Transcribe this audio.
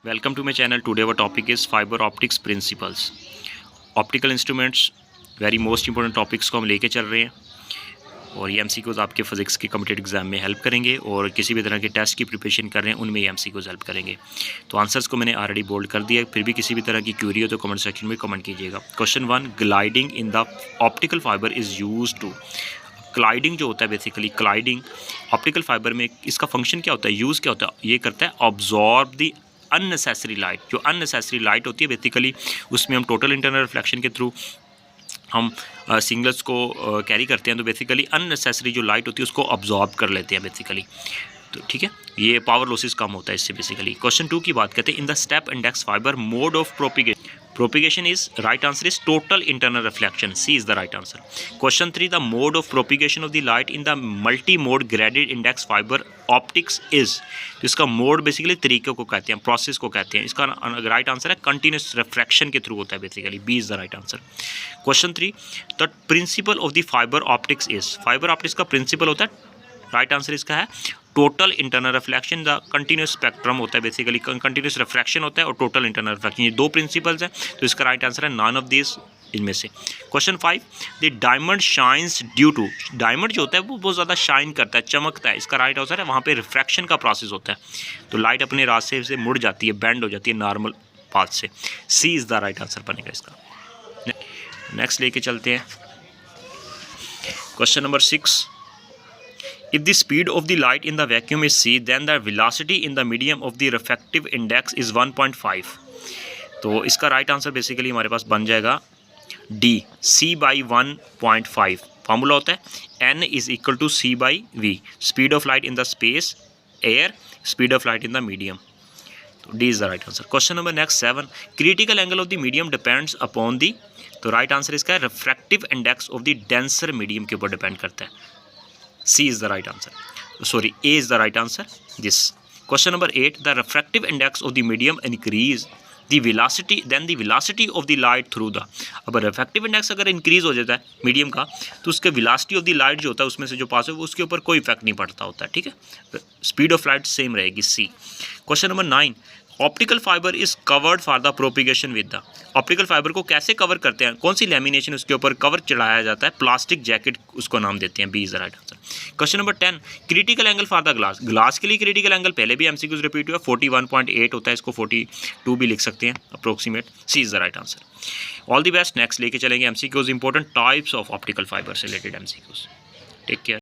Welcome to my channel. Today our topic is fibre optics principles. Optical instruments very most important topics को हम लेके चल रहे हैं और ये एमसीक्यूज़ आपके फिजिक्स के कॉम्पिटिटिव एग्जाम में हेल्प करेंगे और किसी भी तरह के टेस्ट की प्रिपरेशन कर रहे हैं उनमें ये एमसीक्यूज़ हेल्प करेंगे। तो आंसर्स को मैंने ऑलरेडी बोल्ड कर दिया है, फिर भी किसी भी तरह की क्यूरी हो तो कमेंट सेक्शन में कमेंट कीजिएगा। Question 1, cladding in the optical fibre is use to. Cladding जो होता है, बेसिकली क्लाइडिंग ऑप्टिकल फाइबर में इसका फंक्शन क्या होता है, यूज़ क्या होता है, ये करता है ऑब्जॉर्ब द अननेसेसरी लाइट। जो अननेसेसरी लाइट होती है बेसिकली उसमें हम टोटल इंटरनल रिफ्लेक्शन के थ्रू हम सिग्नल्स को कैरी करते हैं, तो बेसिकली अननेसेसरी जो लाइट होती है उसको ऑब्जॉर्ब कर लेते हैं बेसिकली। तो ठीक है, ये पावर लॉसेस कम होता है इससे बेसिकली। क्वेश्चन 2 की बात करते हैं। In the step index fibre mode of propagation is right answer is total internal reflection, C is the right answer. Question 3, the mode of propagation of the light in the multi mode graded index fibre optics is. तो इसका mode basically तरीके को कहते हैं, process को कहते हैं। इसका राइट आंसर है कंटिन्यूस रिफ्रैक्शन के थ्रू होता है basically, B is the right answer. Question 3, the principle of the fibre optics is. Fibre optics का प्रिंसिपल होता है, राइट आंसर इसका है total internal reflection. The continuous spectrum होता है बेसिकली, कंटिन्यूस रिफ्रैक्शन होता है और टोटल इंटरनल रिफ्लेक्शन, ये दो प्रिंसिपल्स हैं। तो इसका राइट आंसर है नॉन ऑफ दिस इनमें से। Question 5, the diamond shines due to. Diamond जो होता है वो बहुत ज़्यादा शाइन करता है, चमकता है। इसका राइट आंसर है वहाँ पे रिफ्रैक्शन का प्रोसेस होता है, तो लाइट अपने रास्ते से मुड़ जाती है, बेंड हो जाती है नॉर्मल पाथ से। सी इज़ द राइट आंसर बनेगा इसका। नेक्स्ट लेके चलते हैं question number 6। If the speed of the light in the vacuum is c, then the velocity in the medium of the refractive index is 1.5। तो इसका right answer basically हमारे पास बन जाएगा डी, c/1.5। फार्मूला होता है n is equal to c/v, speed of light in the space air, speed of light in the medium. तो D is the right answer. Question number next 7, critical angle of the medium depends upon the. तो right answer इसका है refractive index of the denser medium के ऊपर depend करता है। C is the right answer. Sorry, A is the right answer. This. Question number 8. The refractive index of the medium increase the velocity, then the velocity of the light through the. अब refractive index अगर increase हो जाता है medium का, तो उसके velocity of the light जो होता है उसमें से जो पास है वो उसके ऊपर कोई इफेक्ट नहीं पड़ता होता है, ठीक है। स्पीड ऑफ लाइट सेम रहेगी, C। Question number 9, optical fibre is covered for the propagation with the. Optical fibre को कैसे कवर करते हैं, कौन सी लैमिनेशन उसके ऊपर कवर चढ़ाया जाता है, प्लास्टिक जैकेट उसको नाम देते हैं, B is the right answer. Question number 10, critical angle for the glass. Glass के लिए क्रिटिकल एंगल पहले भी एमसीक्यूज रिपीट हुआ, 41.8 होता है, इसको 42 भी लिख सकते हैं approximate. C is the right answer. All the best. Next लेके चलेंगे MCQs important types of optical fibre से रिलेटेड एमसीक्यूज। Take care.